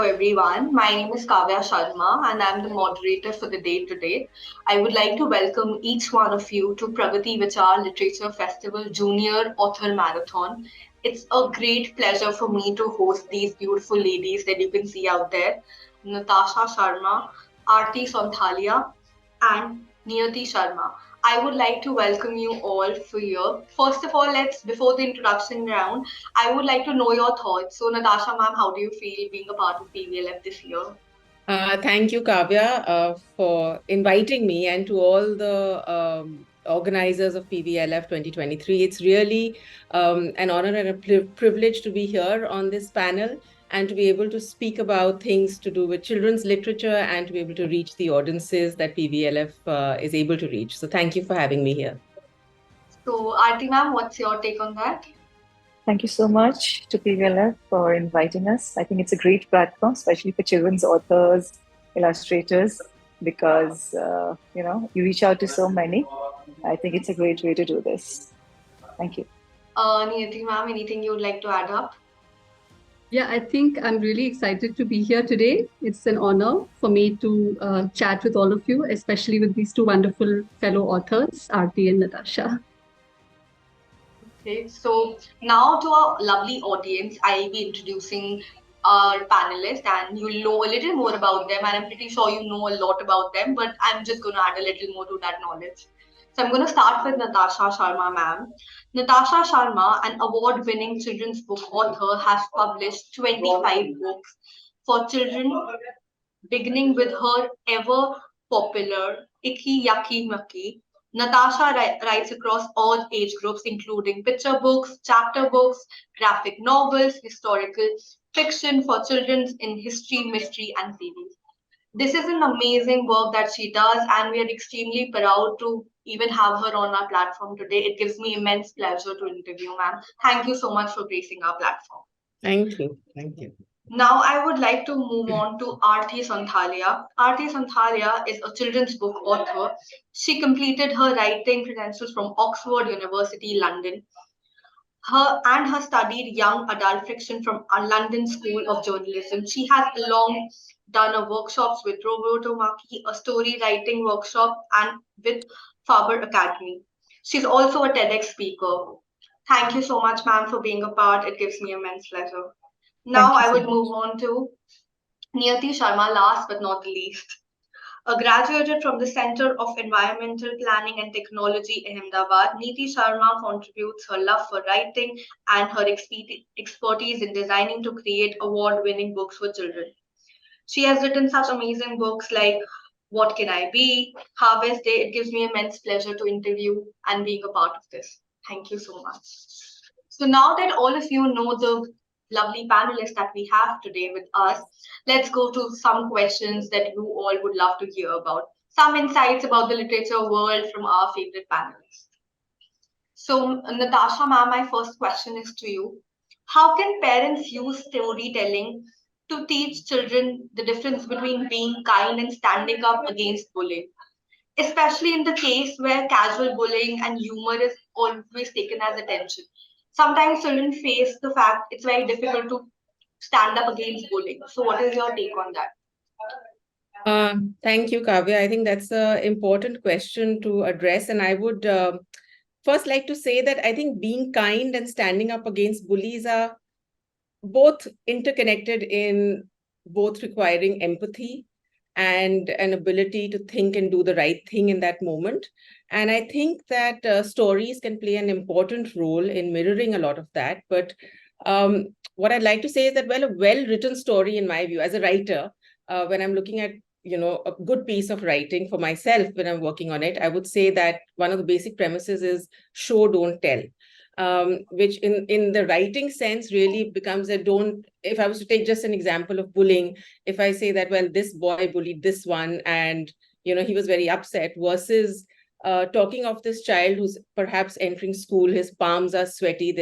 everyone. My name is Kavya Sharma and I'm the moderator for the day today. I would like to welcome each one of you to Pragati Vichar Literature Festival Junior Author Marathon. It's a great pleasure for me to host these beautiful ladies that you can see out there. Natasha Sharma, Arti Sonthalia, and Niyatee Sharma. I would like to welcome you all for here. First of all, before the introduction round, I would like to know your thoughts. So, Natasha, ma'am, how do you feel being a part of PVLF this year? Thank you, Kavya, for inviting me and to all the organizers of PVLF 2023. It's really an honor and a privilege to be here on this panel and to be able to speak about things to do with children's literature and to be able to reach the audiences that PVLF is able to reach. So thank you for having me here. So, Arti, ma'am, what's your take on that? Thank you so much to PVLF for inviting us. I think it's a great platform, especially for children's authors, illustrators, because you reach out to so many. I think it's a great way to do this. Thank you. Niyati, ma'am, anything you would like to add up? Yeah, I think I'm really excited to be here today. It's an honor for me to chat with all of you, especially with these two wonderful fellow authors, Arti and Natasha. Okay, so now to our lovely audience, I'll be introducing our panelists and you'll know a little more about them. And I'm pretty sure you know a lot about them, but I'm just going to add a little more to that knowledge. So I'm going to start with Natasha Sharma, ma'am. Natasha Sharma, an award-winning children's book author, has published 25 books for children, beginning with her ever popular Icky Yucky Mucky. Natasha writes across all age groups, including picture books, chapter books, graphic novels, historical fiction for children in history, mystery, and series. This is an amazing work that she does, and we are extremely proud to even have her on our platform today. It gives me immense pleasure to interview, ma'am. Thank you so much for gracing our platform. Thank you. Thank you. Now, I would like to move on to Arti Sonthalia. Arti Sonthalia is a children's book author. She completed her writing credentials from Oxford University, London. Her studied young adult fiction from London School of Journalism. She has long done a workshops with Roberto Macchi, a story writing workshop, and with Faber Academy. She's also a TEDx speaker. Thank you so much, ma'am, for being a part. It gives me immense pleasure. Now I would move on to Niyatee Sharma, last but not the least. Graduated from the Center of Environmental Planning and Technology, Ahmedabad, Niyatee Sharma contributes her love for writing and her expertise in designing to create award-winning books for children. She has written such amazing books like What Can I Be, Harvest Day. It gives me immense pleasure to interview and being a part of this. Thank you so much. So now that all of you know the lovely panelists that we have today with us, let's go to some questions that you all would love to hear about. Some insights about the literature world from our favorite panelists. So, Natasha, ma'am, my first question is to you. How can parents use storytelling to teach children the difference between being kind and standing up against bullying? Especially in the case where casual bullying and humor is always taken as attention. Sometimes children face the fact it's very difficult to stand up against bullying. So, what is your take on that? Thank you, Kavya. I think that's an important question to address. And I would first like to say that I think being kind and standing up against bullies are both interconnected in both requiring empathy and an ability to think and do the right thing in that moment. And I think that stories can play an important role in mirroring a lot of that. But what I'd like to say is that, well, a well-written story, in my view, as a writer, when I'm looking at a good piece of writing for myself when I'm working on it, I would say that one of the basic premises is show, don't tell. Which in the writing sense really becomes if I was to take just an example of bullying, if I say that, well, this boy bullied this one and, he was very upset versus talking of this child who's perhaps entering school, his palms are sweaty,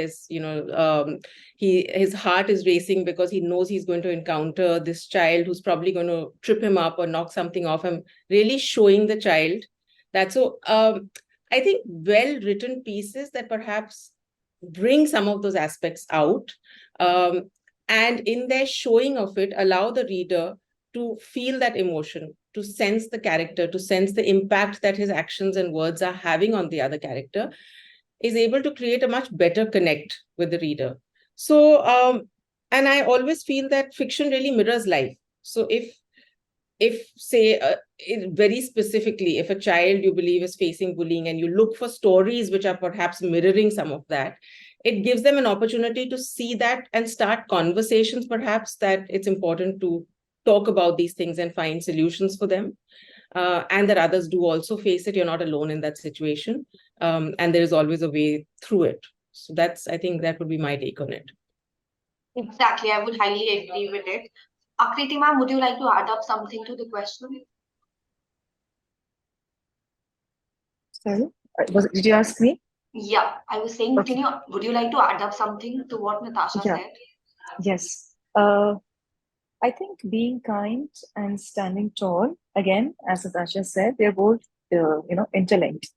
his heart is racing because he knows he's going to encounter this child who's probably going to trip him up or knock something off him, really showing the child that. So I think well-written pieces that perhaps bring some of those aspects out and in their showing of it, allow the reader to feel that emotion, to sense the character, to sense the impact that his actions and words are having on the other character, is able to create a much better connect with the reader. So, and I always feel that fiction really mirrors life. So if say very specifically, if a child you believe is facing bullying and you look for stories which are perhaps mirroring some of that, it gives them an opportunity to see that and start conversations, perhaps, that it's important to talk about these things and find solutions for them, and that others do also face it. You're not alone in that situation, and there is always a way through it. So that's, I think that would be my take on it. Exactly, I would highly agree with it. Akriti ma'am, would you like to add up something to the question? Sorry, did you ask me? Yeah, I was saying, Okay. would you like to add up something to what Natasha Yeah. said? Yes. I think being kind and standing tall, again, as Natasha said, they're both, interlinked.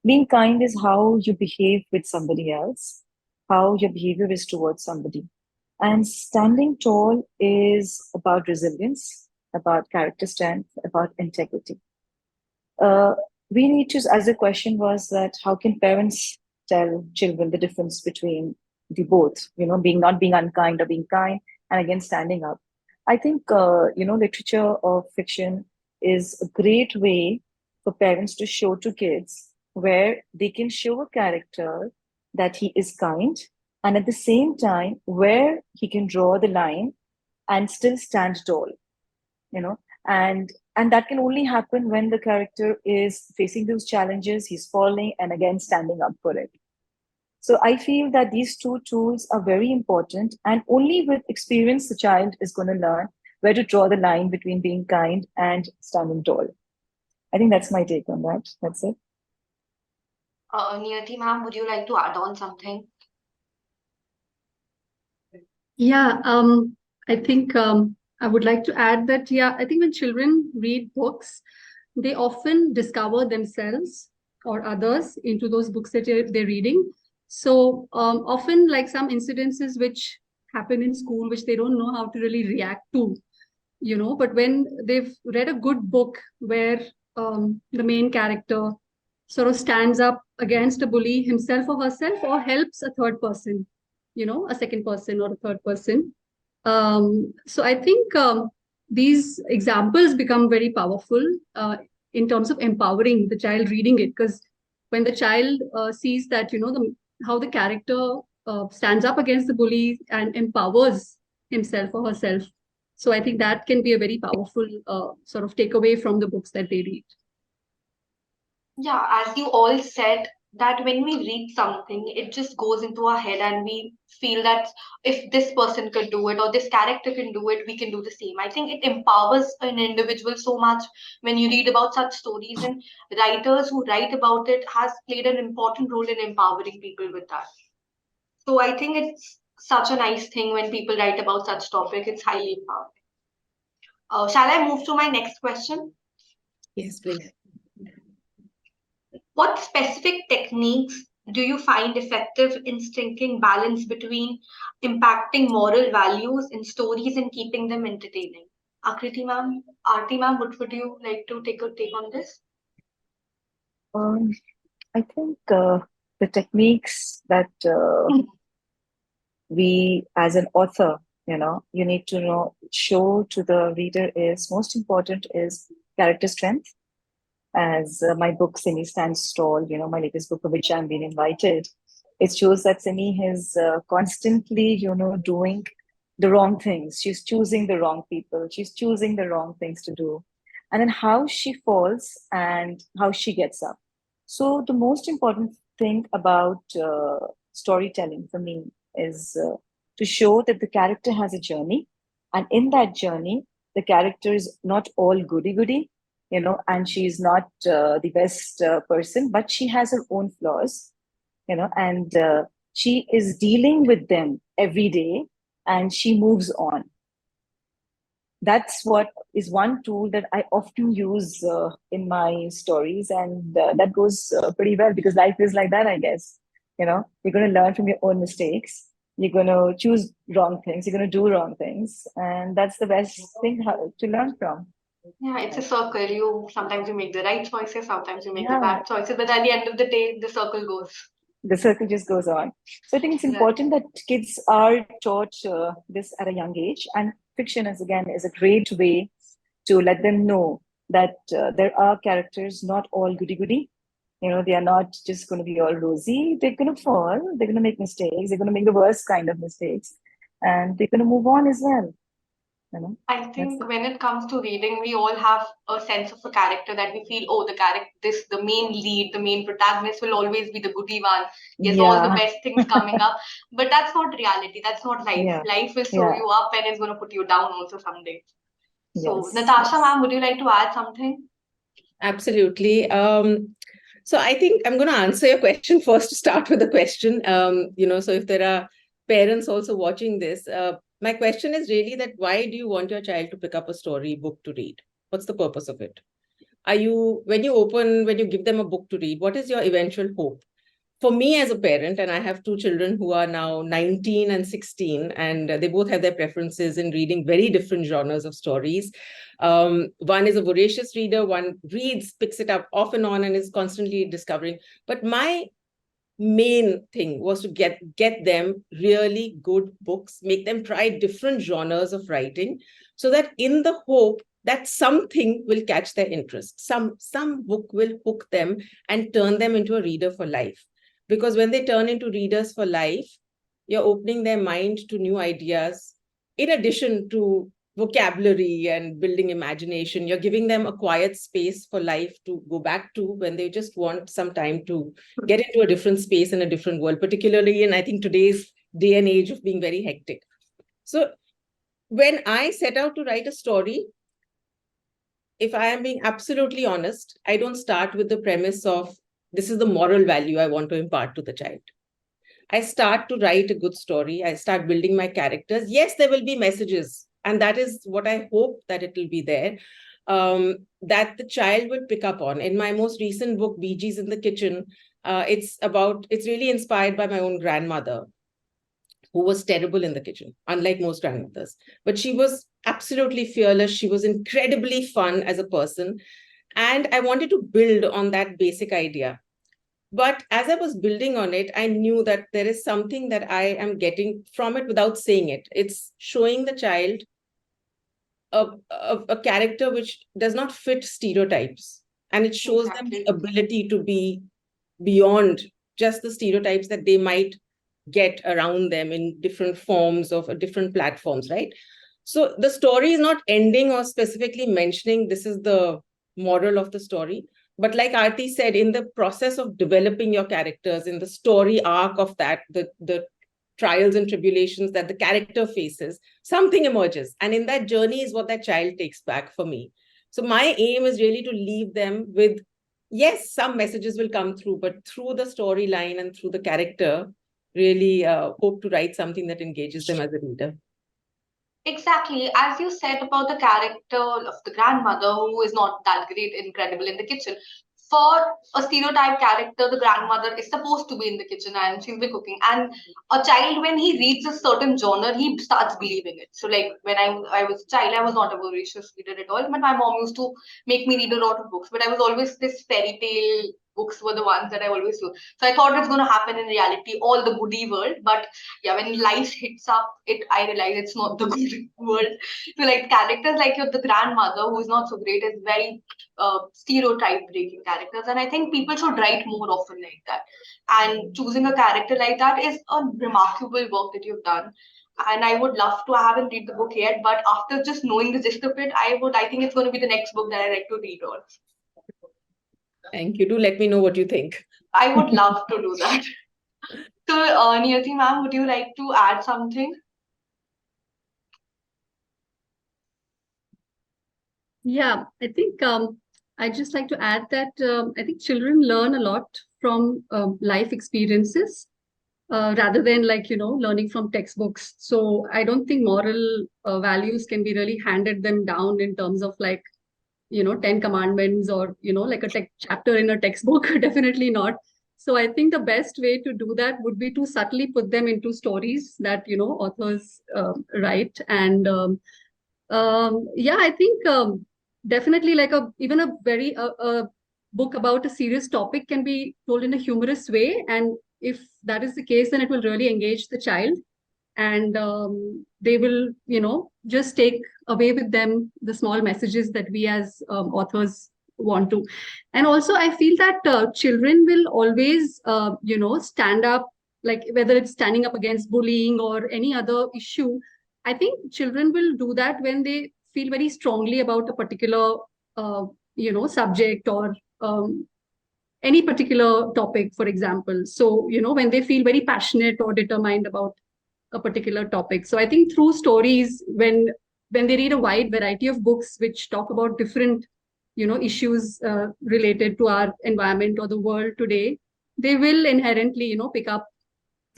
Being kind is how you behave with somebody else, how your behavior is towards somebody. And standing tall is about resilience, about character strength, about integrity. Uh, we need to, as the question was that how can parents tell children the difference between the both, being not being unkind or being kind, and again standing up. I think literature or fiction is a great way for parents to show to kids where they can show a character that he is kind, and at the same time where he can draw the line and still stand tall, you know and that can only happen when the character is facing those challenges, he's falling and again standing up for it. So I feel that these two tools are very important, and only with experience the child is going to learn where to draw the line between being kind and standing tall. I think that's my take on that. That's it. Niyatee ma'am, would you like to add on something? Yeah, I think I would like to add that, yeah, I think when children read books, they often discover themselves or others into those books that they're reading. So often, like some incidences which happen in school, which they don't know how to really react to, but when they've read a good book where the main character sort of stands up against a bully himself or herself, or helps a third person, a second person or a third person. So I think these examples become very powerful in terms of empowering the child reading it, because when the child sees that, how the character stands up against the bully and empowers himself or herself. So I think that can be a very powerful sort of takeaway from the books that they read. Yeah, as you all said, that when we read something, it just goes into our head and we feel that if this person could do it or this character can do it, we can do the same. I think it empowers an individual so much when you read about such stories, and writers who write about it has played an important role in empowering people with that. So I think it's such a nice thing when people write about such topic. It's highly empowering. Shall I move to my next question? Yes, please. What specific techniques do you find effective in striking balance between impacting moral values in stories and keeping them entertaining? Akriti ma'am, Arti ma'am, what would you like to take a take on this? um, I think the techniques that we as an author, you need to show to the reader is most important is character strength. As my book Simi stands tall, my latest book for which I'm being invited, it shows that Simi is constantly doing the wrong things, she's choosing the wrong people, she's choosing the wrong things to do, and then how she falls and how she gets up. So the most important thing about storytelling for me is to show that the character has a journey, and in that journey the character is not all goody goody, and she's not the best person, but she has her own flaws, and she is dealing with them every day and she moves on. That's what is one tool that I often use in my stories, and that goes pretty well because life is like that, I guess. You're going to learn from your own mistakes. you're going to choose wrong things, you're going to do wrong things. And that's the best thing to learn from. Yeah, it's a circle. Sometimes you make the right choices, sometimes you make the Yeah. bad choices, but at the end of the day, the circle goes. The circle just goes on. So I think it's Yeah. important that kids are taught this at a young age. And fiction is a great way to let them know that there are characters, not all goody-goody. They are not just going to be all rosy. They're going to fall. They're going to make mistakes. They're going to make the worst kind of mistakes. And they're going to move on as well. I think when it comes to reading, we all have a sense of a character that we feel, oh, the main lead, the main protagonist will always be the goody one. He has all the best things coming up. But that's not reality. That's not life. Yeah. Life will show you up and it's going to put you down also someday. So, Yes. Natasha, ma'am, would you like to add something? Absolutely. So I think I'm going to answer your question first to start with the question. So if there are parents also watching this, my question is really that why do you want your child to pick up a story book to read? What's the purpose of it? When you give them a book to read, what is your eventual hope? For me as a parent, and I have two children who are now 19 and 16, and they both have their preferences in reading very different genres of stories. One is a voracious reader, one reads, picks it up off and on, and is constantly discovering. But my main thing was to get them really good books, make them try different genres of writing, so that in the hope that something will catch their interest, some book will hook them and turn them into a reader for life. Because when they turn into readers for life, you're opening their mind to new ideas. In addition to vocabulary and building imagination, you're giving them a quiet space for life to go back to when they just want some time to get into a different space in a different world, particularly in, I think, today's day and age of being very hectic. So when I set out to write a story, if I am being absolutely honest, I don't start with the premise of this is the moral value I want to impart to the child. I start to write a good story. I start building my characters. Yes, there will be messages. And that is what I hope that it will be there, that the child will pick up on. In my most recent book, Bee Gees in the Kitchen, it's really inspired by my own grandmother, who was terrible in the kitchen, unlike most grandmothers. But she was absolutely fearless. She was incredibly fun as a person. And I wanted to build on that basic idea. But as I was building on it, I knew that there is something that I am getting from it without saying it. It's showing the child a character which does not fit stereotypes. And it shows them the ability to be beyond just the stereotypes that they might get around them in different forms of different platforms, right? So the story is not ending or specifically mentioning this is the moral of the story. But like Arti said, in the process of developing your characters, in the story arc of that, the trials and tribulations that the character faces, something emerges. And in that journey is what that child takes back for me. So my aim is really to leave them with, yes, some messages will come through, but through the storyline and through the character, really hope to write something that engages them as a reader. Exactly. As you said about the character of the grandmother who is not that great, incredible in the kitchen. For a stereotype character, the grandmother is supposed to be in the kitchen and she'll be cooking. And a child, when he reads a certain genre, he starts believing it. So, like when I was a child, I was not a voracious reader at all. But my mom used to make me read a lot of books. But I was always this fairy tale books were the ones that I always do. So I thought it's going to happen in reality, all the goody world. But yeah, when life hits up, I realize it's not the good world. So like characters like the grandmother who is not so great is very stereotype breaking characters, and I think people should write more often like that. And choosing a character like that is a remarkable work that you've done. And I would love to. I haven't read the book yet, but after just knowing the gist of it, I think it's going to be the next book that I like to read on. Thank you. Do let me know what you think. I would love to do that. So, Niyatee ma'am, would you like to add something? Yeah, I think I'd just like to add that I think children learn a lot from life experiences rather than learning from textbooks. So I don't think moral values can be really handed them down in terms of 10 commandments or like a chapter in a textbook. Definitely not. So I think the best way to do that would be to subtly put them into stories that, authors write. And yeah, I think definitely like even a very a book about a serious topic can be told in a humorous way. And if that is the case, then it will really engage the child, and they will, just take away with them the small messages that we as authors want to. And also, I feel that children will always, stand up, like whether it's standing up against bullying or any other issue. I think children will do that when they feel very strongly about a particular, subject, or any particular topic, for example. So, when they feel very passionate or determined about a particular topic. So I think through stories, when they read a wide variety of books which talk about different, issues related to our environment or the world today, they will inherently, pick up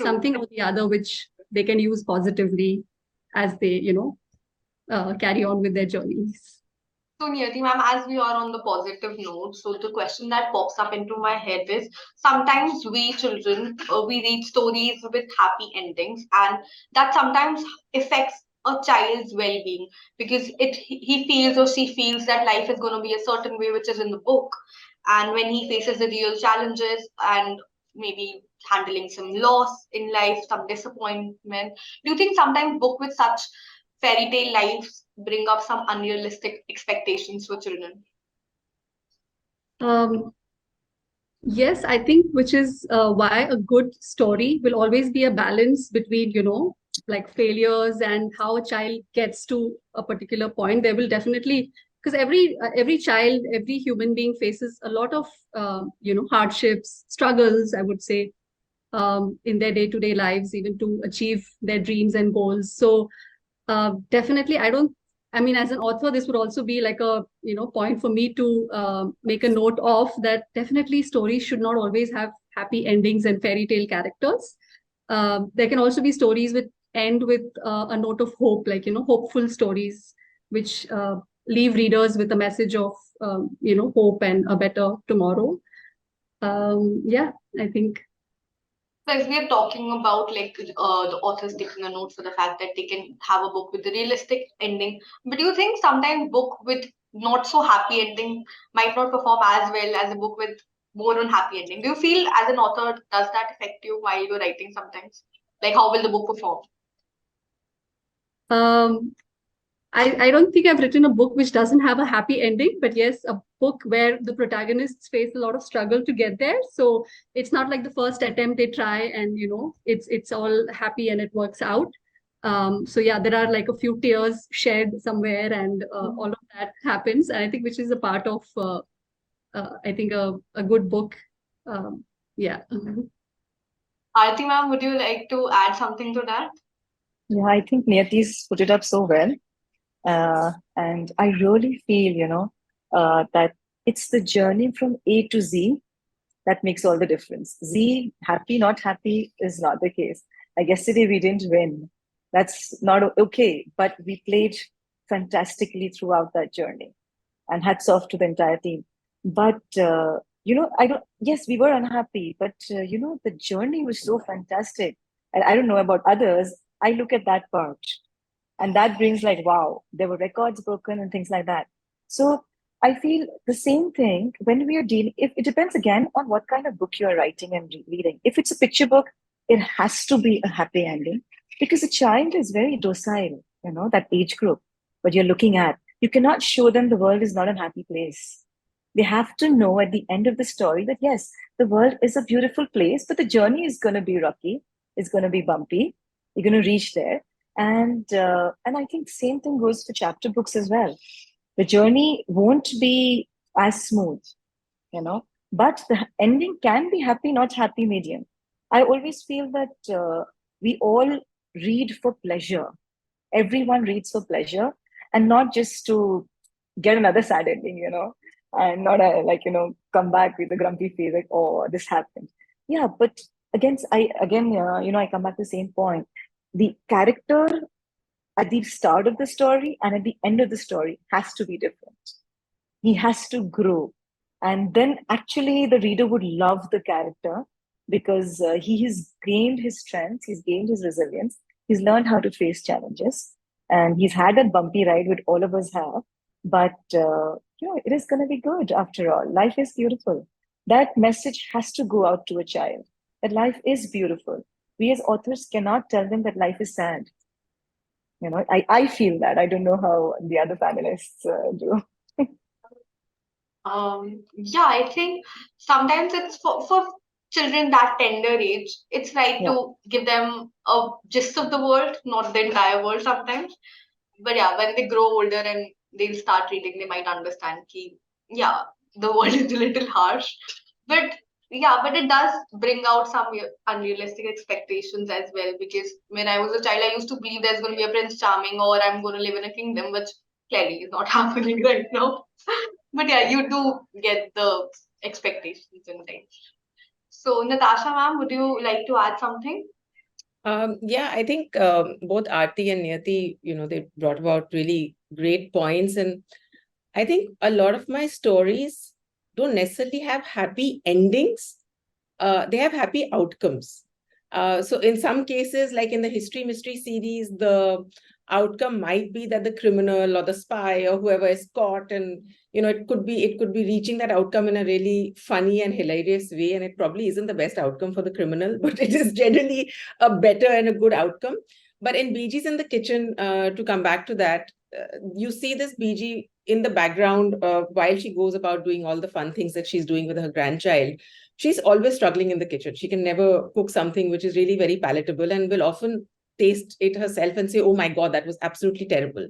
something or the other which they can use positively as they, carry on with their journeys. So, Niyati ma'am, as we are on the positive note, so the question that pops up into my head is sometimes we children, we read stories with happy endings, and that sometimes affects a child's well-being because he feels or she feels that life is going to be a certain way, which is in the book. And when he faces the real challenges and maybe handling some loss in life, some disappointment, do you think sometimes book with such fairy tale lives bring up some unrealistic expectations for children? Um, yes, I think, which is why a good story will always be a balance between, like failures and how a child gets to a particular point. There will definitely, because every child, every human being faces a lot of, hardships, struggles, I would say, in their day-to-day lives, even to achieve their dreams and goals. So definitely, I mean, as an author, this would also be like a, point for me to make a note of that. Definitely stories should not always have happy endings and fairy tale characters. There can also be stories which end with a note of hope, like, hopeful stories, which leave readers with a message of, hope and a better tomorrow. Yeah, I think. So as we are talking about like the authors taking a note for the fact that they can have a book with a realistic ending, but do you think sometimes book with not so happy ending might not perform as well as a book with more unhappy ending? Do you feel as an author does that affect you while you're writing sometimes? Like how will the book perform? Um, I don't think I've written a book which doesn't have a happy ending, but yes, a book where the protagonists face a lot of struggle to get there. So it's not like the first attempt they try and, it's all happy and it works out. So yeah, there are like a few tears shared somewhere, and all of that happens. And I think which is a part of, I think a good book. Yeah. Arti ma'am, would you like to add something to that? Yeah, I think Niyatee's put it up so well. And I really feel, that it's the journey from A to Z that makes all the difference. Z, happy, not happy, is not the case. Like yesterday, we didn't win. That's not okay, but we played fantastically throughout that journey. And hats off to the entire team. But, I don't, yes, we were unhappy, but, the journey was so fantastic. And I don't know about others. I look at that part and that brings like, wow, there were records broken and things like that. So I feel the same thing when we are dealing, if it depends again on what kind of book you're writing and reading. If it's a picture book, it has to be a happy ending because a child is very docile, that age group, what you're looking at. You cannot show them the world is not a happy place. They have to know at the end of the story that yes, the world is a beautiful place, but the journey is going to be rocky, it's going to be bumpy. You're going to reach there, and I think same thing goes for chapter books as well. The journey won't be as smooth, but the ending can be happy, not happy medium. I always feel that we all read for pleasure. Everyone reads for pleasure and not just to get another sad ending, and not come back with a grumpy face like, oh, this happened. Yeah, but I come back to the same point. The character at the start of the story and at the end of the story has to be different. He has to grow. And then actually the reader would love the character because he has gained his strength, he's gained his resilience, he's learned how to face challenges, and he's had that bumpy ride which all of us have. But it is going to be good after all. Life is beautiful. That message has to go out to a child that life is beautiful. We as authors cannot tell them that life is sad. I feel that. I don't know how the other panelists do. Yeah, I think sometimes it's for children that tender age, it's right Yeah. to give them a gist of the world, not the entire world sometimes. But yeah, when they grow older and they'll start reading, they might understand ki, yeah, the world is a little harsh. But yeah, but it does bring out some unrealistic expectations as well. Because when I was a child, I used to believe there's going to be a Prince Charming or I'm going to live in a kingdom, which clearly is not happening right now. But yeah, you do get the expectations in things. So, Natasha, ma'am, would you like to add something? Yeah, I think both Arti and Niyatee, they brought about really great points. And I think a lot of my stories don't necessarily have happy endings. They have happy outcomes. So in some cases, like in the history mystery series, the outcome might be that the criminal or the spy or whoever is caught, and it could be reaching that outcome in a really funny and hilarious way, and it probably isn't the best outcome for the criminal, but it is generally a better and a good outcome. But in BG's in the kitchen, to come back to that, you see this BG in the background while she goes about doing all the fun things that she's doing with her grandchild. She's always struggling in the kitchen. She can never cook something which is really very palatable, and will often taste it herself and say, oh my God, that was absolutely terrible.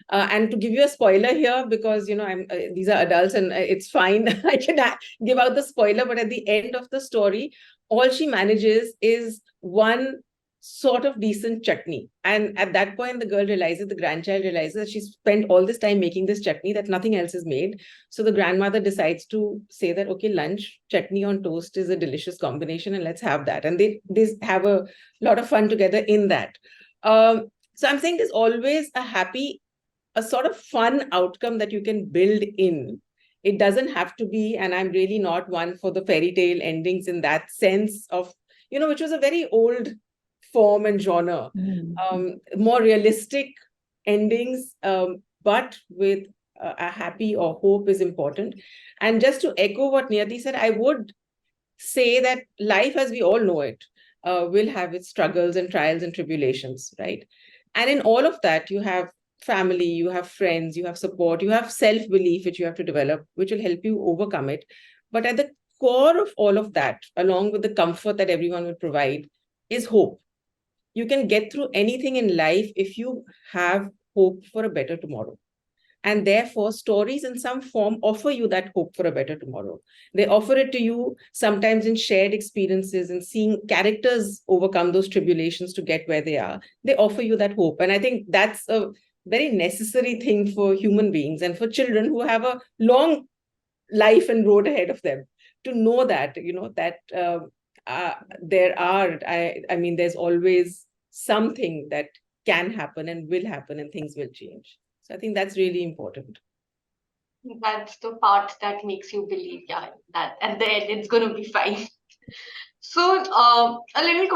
And to give you a spoiler here, because these are adults and it's fine, I can give out the spoiler, but at the end of the story, all she manages is one sort of decent chutney. And at that point, the grandchild realizes that she spent all this time making this chutney that nothing else is made. So the grandmother decides to say that, okay, lunch, chutney on toast is a delicious combination, and let's have that. And they have a lot of fun together in that. So I'm saying there's always a sort of fun outcome that you can build in. It doesn't have to be, and I'm really not one for the fairy tale endings in that sense of, which was a very old form and genre. More realistic endings, but with a happy or hope is important. And just to echo what Niyatee said, I would say that life as we all know it will have its struggles and trials and tribulations, right? And in all of that, you have family, you have friends, you have support, you have self-belief, which you have to develop, which will help you overcome it. But at the core of all of that, along with the comfort that everyone will provide, is hope. You can get through anything in life if you have hope for a better tomorrow. And therefore, stories in some form offer you that hope for a better tomorrow. They offer it to you sometimes in shared experiences and seeing characters overcome those tribulations to get where they are. They offer you that hope. And I think that's a very necessary thing for human beings and for children who have a long life and road ahead of them, to know that, there's always something that can happen and will happen and things will change. So I think that's really important. That's the part that makes you believe, yeah, that at the end it's going to be fine. So, a little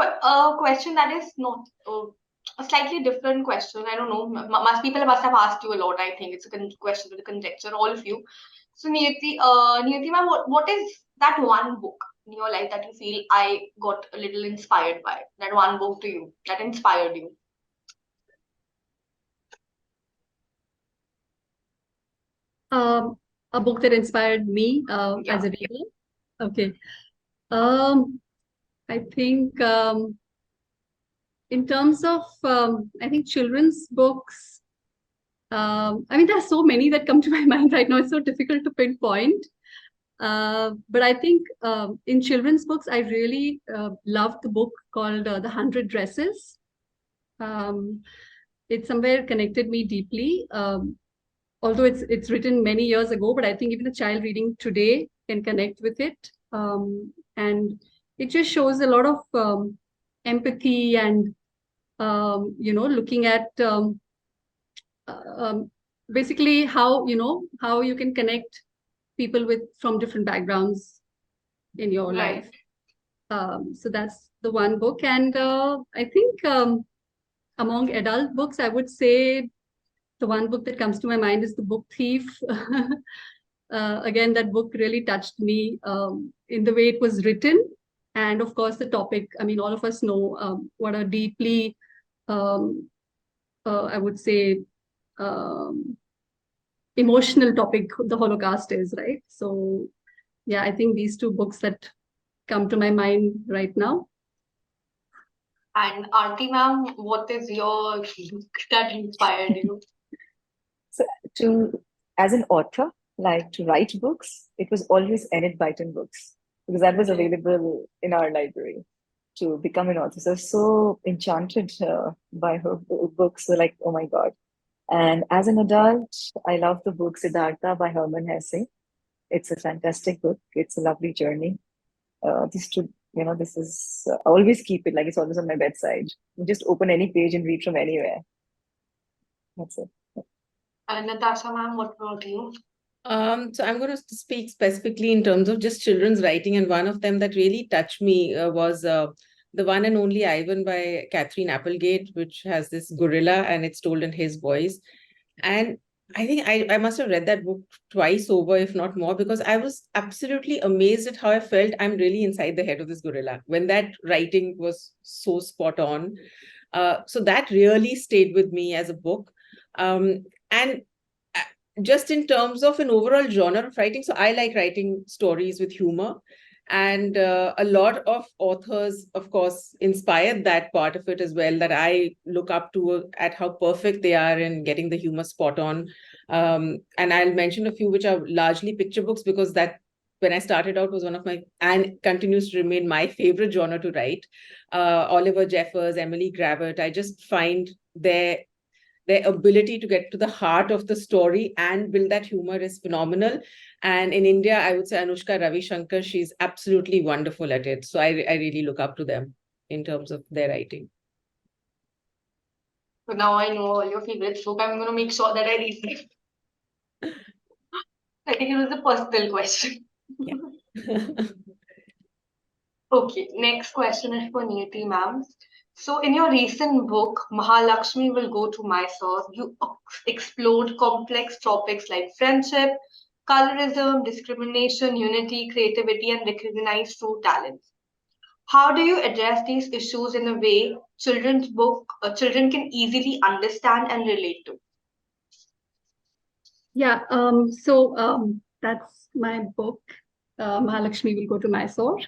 question that is not a slightly different question. I don't know. People must have asked you a lot. I think it's a question with a conjecture, all of you. So, Niyatee, ma'am, what is that one book in your life that you feel I got a little inspired by? That one book to you that inspired you? A book that inspired me as a reader. Okay. I think in terms of I think children's books. I mean, there are so many that come to my mind right now. It's so difficult to pinpoint. But I think in children's books, I really loved the book called The 100 Dresses. It somewhere connected me deeply. Although it's written many years ago, but I think even a child reading today can connect with it. And it just shows a lot of empathy and, looking at basically how you can connect people from different backgrounds in your life. So that's the one book. And I think among adult books, I would say the one book that comes to my mind is The Book Thief. Again, that book really touched me in the way it was written. And of course, the topic, I mean, all of us know what a deeply, I would say, emotional topic the Holocaust is, right? So, yeah, I think these two books that come to my mind right now. And Arti ma'am, what is your book that inspired you? So, as an author, like to write books, it was always Enid Blyton books because that was available in our library to become an author. So, I was so enchanted by her books. So, like, oh my God. And as an adult, I love the book Siddhartha by Hermann Hesse. It's a fantastic book. It's a lovely journey. These two, this is, I always keep it like it's always on my bedside. You just open any page and read from anywhere. That's it. Natasha ma'am, what about you? So I'm going to speak specifically in terms of just children's writing, and one of them that really touched me was The One and Only Ivan by Catherine Applegate, which has this gorilla and it's told in his voice. And I think I must have read that book twice over, if not more, because I was absolutely amazed at how I felt I'm really inside the head of this gorilla when that writing was so spot on. So that really stayed with me as a book. And just in terms of an overall genre of writing, so I like writing stories with humor. And a lot of authors, of course, inspired that part of it as well, that I look up to at how perfect they are in getting the humor spot on. And I'll mention a few which are largely picture books, because that, when I started out, was one of my, and continues to remain my favorite genre to write. Oliver Jeffers, Emily Gravett, I just find their ability to get to the heart of the story and build that humor is phenomenal. And in India, I would say Anushka Ravi Shankar, she's absolutely wonderful at it. So I really look up to them in terms of their writing. So now I know all your favorites, so I'm going to make sure that I read them. I think it was a personal question. Yeah. Okay, next question is for Niyatee ma'am. So in your recent book, Mahalakshmi Will Go to Mysore, you explored complex topics like friendship, colorism, discrimination, unity, creativity, and recognize true talents. How do you address these issues in a way children can easily understand and relate to? Yeah, that's my book, Mahalakshmi Will Go to Mysore.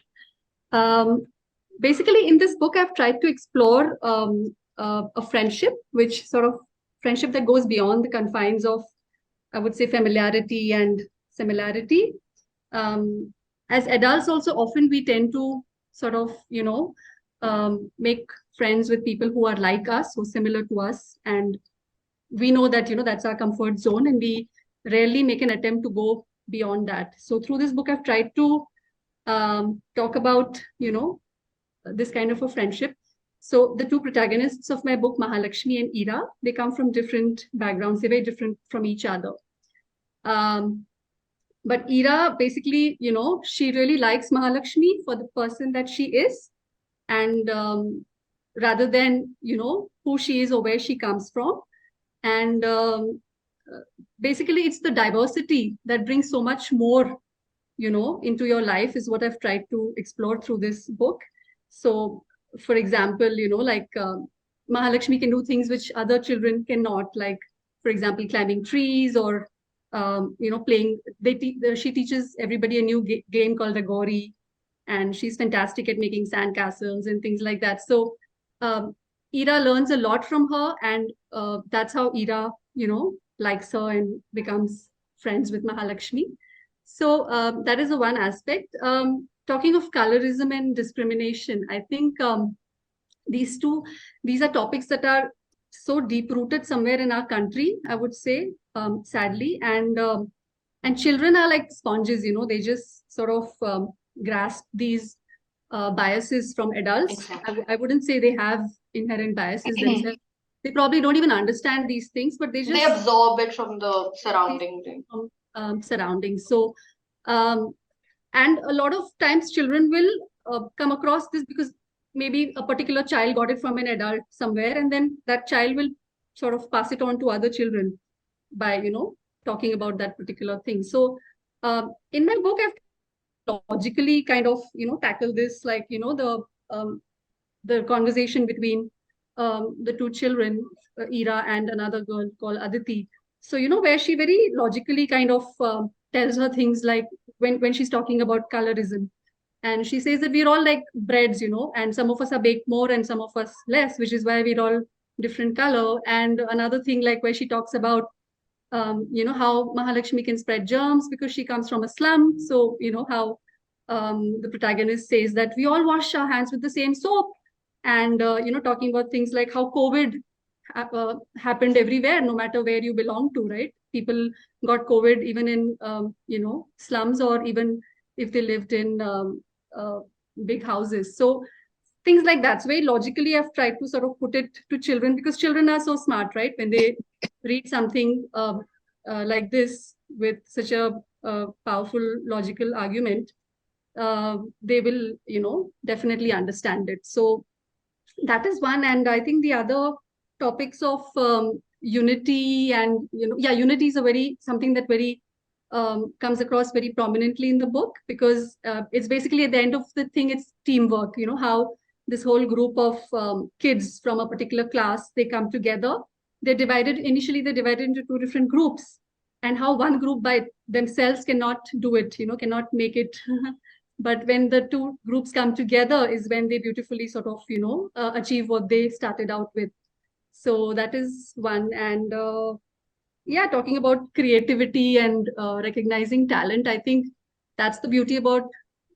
Basically, in this book, I've tried to explore a friendship, which sort of friendship that goes beyond the confines of, I would say, familiarity and similarity. As adults, also often we tend to sort of, make friends with people who are like us, who are similar to us, and we know that that's our comfort zone, and we rarely make an attempt to go beyond that. So through this book, I've tried to talk about this kind of a friendship. So the two protagonists of my book, Mahalakshmi and Ira, they come from different backgrounds. They're very different from each other. But Ira, basically, she really likes Mahalakshmi for the person that she is, and rather than who she is or where she comes from. And basically, it's the diversity that brings so much more into your life, is what I've tried to explore through this book. So for example, like Mahalakshmi can do things which other children cannot, like for example climbing trees, or playing. She teaches everybody a new game called Agori, and she's fantastic at making sandcastles and things like that. So Ira learns a lot from her, and that's how Ira likes her and becomes friends with Mahalakshmi. So that is the one aspect. Talking of colorism and discrimination, I think these are topics that are so deep rooted somewhere in our country, I would say, sadly. And children are like sponges, they just sort of grasp these biases from adults. Exactly. I wouldn't say they have inherent biases themselves. They probably don't even understand these things, but they absorb it from the surrounding. surroundings. So And a lot of times children will come across this because maybe a particular child got it from an adult somewhere, and then that child will sort of pass it on to other children by, talking about that particular thing. So in my book, I've logically kind of, tackle this, like, the conversation between the two children, Ira and another girl called Aditi. So, where she very logically kind of tells her things like when she's talking about colorism. And she says that we're all like breads, and some of us are baked more and some of us less, which is why we're all different color. And another thing, like where she talks about, how Mahalakshmi can spread germs because she comes from a slum. So, how the protagonist says that we all wash our hands with the same soap. And, talking about things like how COVID happened everywhere, no matter where you belong to, right? People got COVID even in, slums, or even if they lived in big houses. So things like that. So very logically, I've tried to sort of put it to children, because children are so smart, right? When they read something like this with such a powerful logical argument, they will, definitely understand it. So that is one. And I think the other topics of unity and, unity is a very something that very comes across very prominently in the book, because it's basically at the end of the thing, it's teamwork, how this whole group of kids from a particular class, they come together. Initially they're divided into two different groups, and how one group by themselves cannot do it, cannot make it. But when the two groups come together is when they beautifully sort of, achieve what they started out with. So that is one. And yeah, talking about creativity and recognizing talent, I think that's the beauty about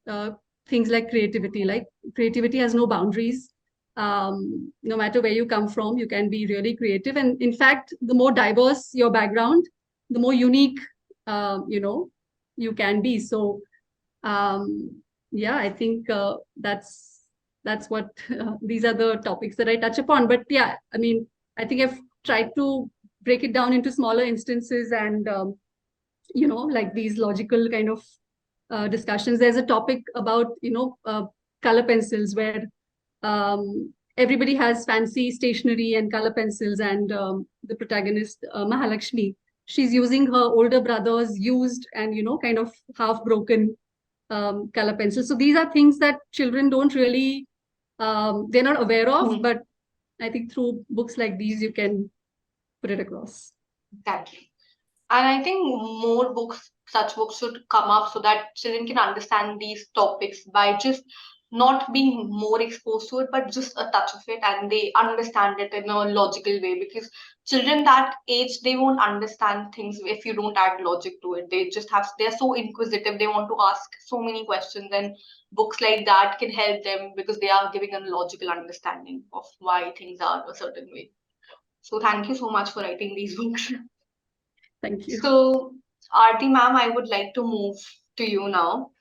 uh, things like creativity. Like, creativity has no boundaries. No matter where you come from, you can be really creative. And in fact, the more diverse your background, the more unique, you can be. So yeah, I think that's what these are the topics that I touch upon. But yeah, I mean, I think I've tried to break it down into smaller instances, and like these logical kind of discussions. There's a topic about color pencils, where everybody has fancy stationery and color pencils, and the protagonist, Mahalakshmi, she's using her older brother's used and kind of half broken color pencils. So these are things that children don't really they're not aware of, but I think through books like these you can put it across. Exactly. And I think more books, such books should come up so that children can understand these topics by just not being more exposed to it, but just a touch of it, and they understand it in a logical way. Because children that age, they won't understand things if you don't add logic to it. They're so inquisitive, they want to ask so many questions, and books like that can help them because they are giving a logical understanding of why things are a certain way. So thank you so much for writing these books. Thank you. So, Arti ma'am, I would like to move to you now.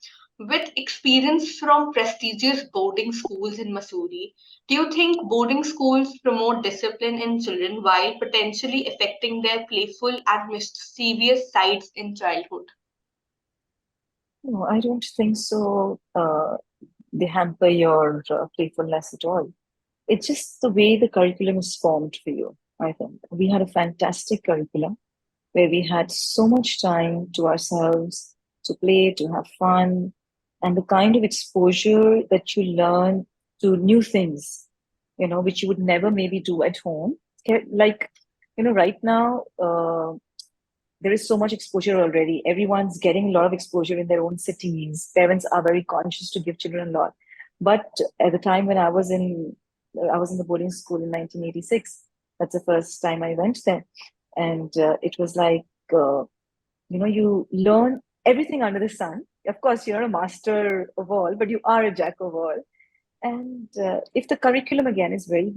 With experience from prestigious boarding schools in Missouri, do you think boarding schools promote discipline in children while potentially affecting their playful and mischievous sides in childhood? No, I don't think so. They hamper your playfulness at all. It's just the way the curriculum is formed for you, I think. We had a fantastic curriculum where we had so much time to ourselves to play, to have fun, and the kind of exposure that you learn to new things, which you would never maybe do at home. Like, right now, there is so much exposure already. Everyone's getting a lot of exposure in their own cities. Parents are very conscious to give children a lot. But at the time when I was in the boarding school in 1986. That's the first time I went there, and it was like, you learn everything under the sun. Of course, you're a master of all, but you are a jack of all. And if the curriculum again is very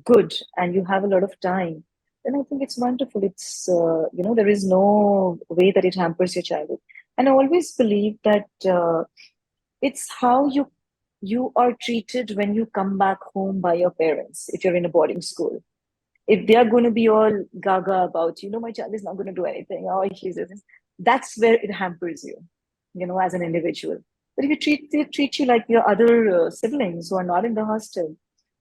good and you have a lot of time, then I think it's wonderful. It's, there is no way that it hampers your childhood. And I always believe that it's how you are treated when you come back home by your parents if you're in a boarding school. If they are going to be all gaga about, my child is not going to do anything, oh, that's where it hampers you. as an individual. But if they treat you like your other siblings who are not in the hostel,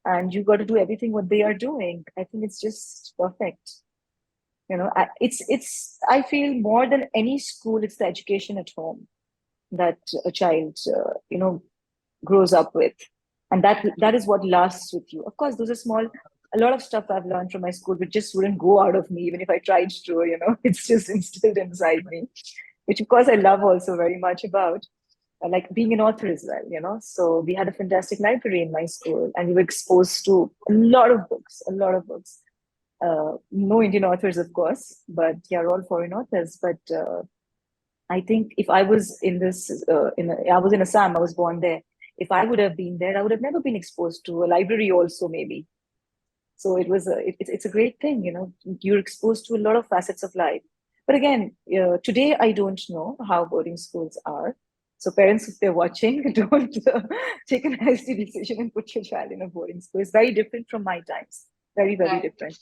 and you got to do everything what they are doing, I think it's just perfect. It's I feel more than any school, it's the education at home that a child grows up with, and that is what lasts with you. Of course, those are small. A lot of stuff I've learned from my school, but just wouldn't go out of me even if I tried to. It's just instilled inside me, which of course I love also very much about. Like being an author as well, So we had a fantastic library in my school, and we were exposed to a lot of books, a lot of books. No Indian authors, of course, but yeah, all foreign authors. But I think if I was in this, I was in Assam, I was born there. If I would have been there, I would have never been exposed to a library also, maybe. So it was it's a great thing, You're exposed to a lot of facets of life. But again, today I don't know how boarding schools are. So parents, if they're watching, don't take a nasty decision and put your child in a boarding school. It's very different from my times. Very, very different.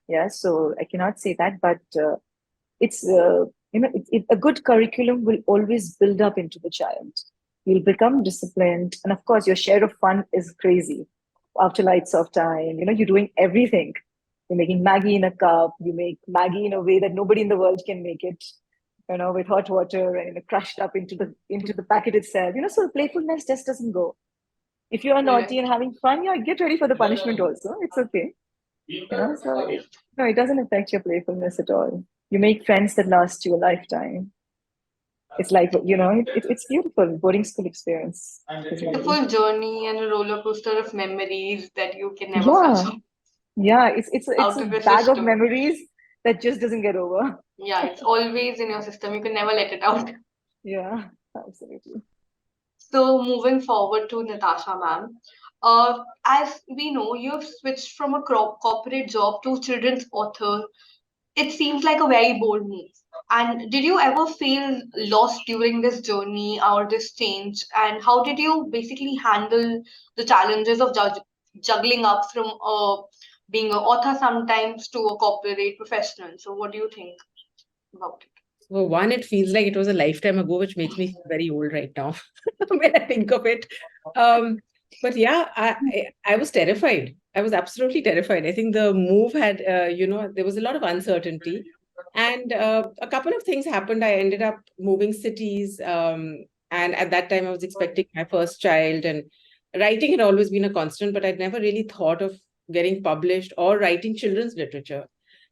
Yeah, so I cannot say that, but it's a good curriculum will always build up into the child. You'll become disciplined, and of course, your share of fun is crazy. After lights off time, you're doing everything. You're making Maggie in a cup. You make Maggie in a way that nobody in the world can make it. With hot water and crushed up into the packet itself. So the playfulness just doesn't go. If you are naughty and having fun, get ready for the punishment also. It's okay. So it doesn't affect your playfulness at all. You make friends that last you a lifetime. It's like, it's beautiful. Boarding school experience. It's a full journey and a roller coaster of memories that you can never Yeah. flush Yeah, it's out a of your bag of system. memories that just doesn't get over. Yeah, it's always in your system. You can never let it out. Yeah, absolutely. So moving forward to Natasha, ma'am. As we know, you've switched from a corporate job to children's author. It seems like a very bold move. And did you ever feel lost during this journey or this change? And how did you basically handle the challenges of juggling up from being an author sometimes to a corporate professional? So, what do you think about it? Well, one, it feels like it was a lifetime ago, which makes me feel very old right now when I think of it. But yeah, I was terrified. I was absolutely terrified. I think the move had, there was a lot of uncertainty. And a couple of things happened. I ended up moving cities. And at that time, I was expecting my first child. And writing had always been a constant, but I'd never really thought of getting published or writing children's literature.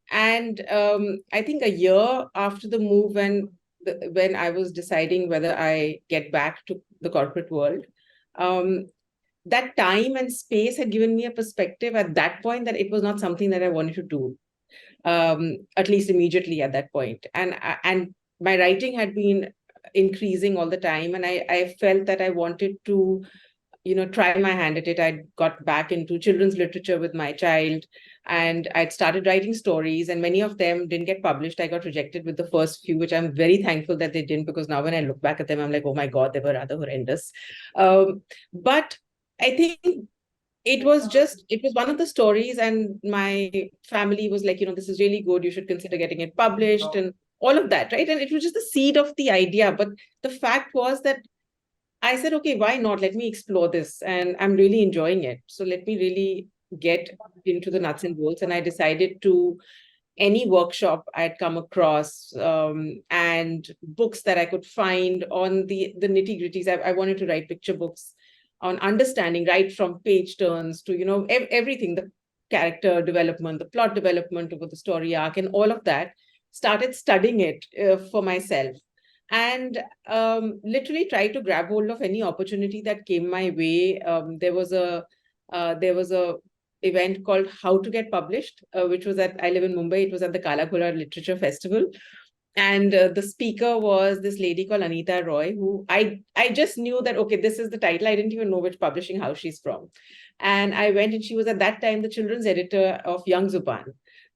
And I think a year after the move, when I was deciding whether I get back to the corporate world, that time and space had given me a perspective at that point that it was not something that I wanted to do, at least immediately at that point. And my writing had been increasing all the time, and I felt that I wanted to try my hand at it. I got back into children's literature with my child, and I'd started writing stories, and many of them didn't get published. I got rejected with the first few, which I'm very thankful that they didn't, because now when I look back at them, I'm like, oh my God, they were rather horrendous. But I think it was one of the stories, and my family was like, this is really good. You should consider getting it published and all of that, right? And it was just the seed of the idea. But the fact was that I said, okay, why not? Let me explore this. And I'm really enjoying it. So let me really get into the nuts and bolts. And I decided to any workshop I'd come across, and books that I could find on the nitty gritties. I wanted to write picture books on understanding, right from page turns to, everything, the character development, the plot development over the story arc, and all of that. Started studying it for myself. And literally try to grab hold of any opportunity that came my way. There was a event called How to Get Published, which was I live in Mumbai. It was at the Kalakola Literature Festival. And the speaker was this lady called Anita Roy, who I just knew that, okay, this is the title. I didn't even know which publishing house she's from. And I went, and she was at that time the children's editor of Young Zuban,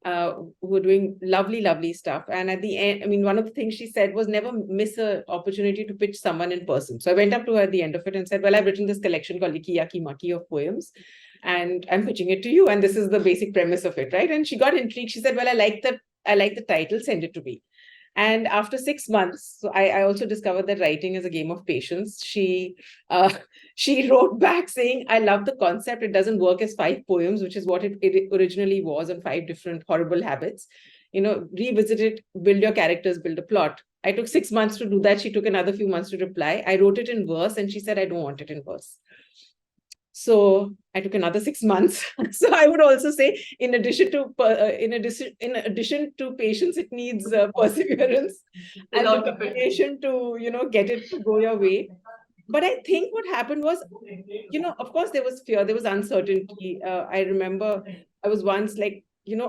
who were doing lovely, lovely stuff. And at the end, one of the things she said was never miss an opportunity to pitch someone in person. So I went up to her at the end of it and said, well, I've written this collection called Iki Yaki Maki of poems, and I'm pitching it to you. And this is the basic premise of it, right? And she got intrigued. She said, well, I like the title, send it to me. And after 6 months, so I also discovered that writing is a game of patience. She wrote back saying, I love the concept. It doesn't work as 5 poems, which is what it originally was, on 5 different horrible habits. Revisit it, build your characters, build a plot. I took 6 months to do that. She took another few months to reply. I wrote it in verse and she said, I don't want it in verse. So I took another 6 months. So I would also say, in addition to patience, it needs perseverance and determination to get it to go your way. But I think what happened was, of course, there was fear, there was uncertainty. I remember I was once like,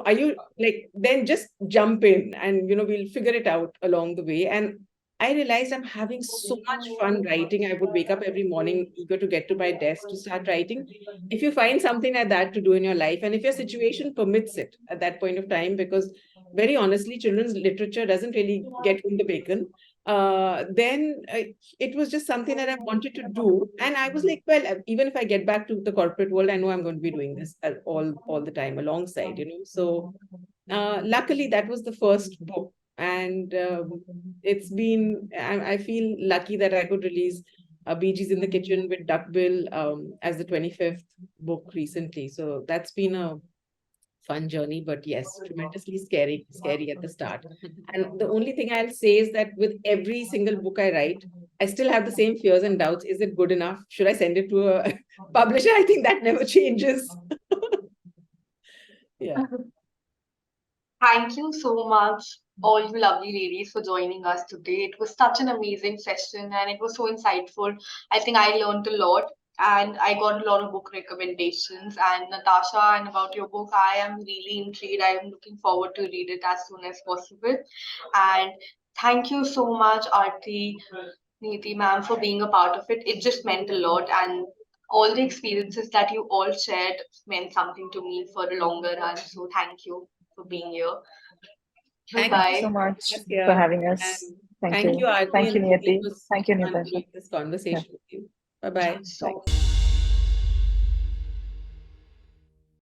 are you like, then just jump in and, we'll figure it out along the way. And I realized I'm having so much fun writing. I would wake up every morning eager to get to my desk to start writing. If you find something like that to do in your life, and if your situation permits it at that point of time, because very honestly, children's literature doesn't really get in the bacon, then it was just something that I wanted to do. And I was like, well, even if I get back to the corporate world, I know I'm going to be doing this all the time alongside, So luckily, that was the first book. And it's been, I feel lucky that I could release Bee Gees in the Kitchen with Duckbill as the 25th book recently. So that's been a fun journey, but yes, tremendously scary at the start. And the only thing I'll say is that with every single book I write, I still have the same fears and doubts. Is it good enough? Should I send it to a publisher? I think that never changes. Yeah. Thank you so much, all you lovely ladies, for joining us today. It was such an amazing session and it was so insightful. I think I learned a lot and I got a lot of book recommendations. And Natasha, and about your book, I am really intrigued. I am looking forward to read it as soon as possible. And thank you so much, Arti, Niyatee ma'am, for being a part of it. It just meant a lot. And all the experiences that you all shared meant something to me for a longer run. So thank you for being here. Thank Thank you so Bye. much you for here. having us. And Thank thank you. you, Arti Thank you, and Nidhi. It Niyati. was Thank you, fun to Natasha. have this Yeah. conversation with you. Bye-bye. So.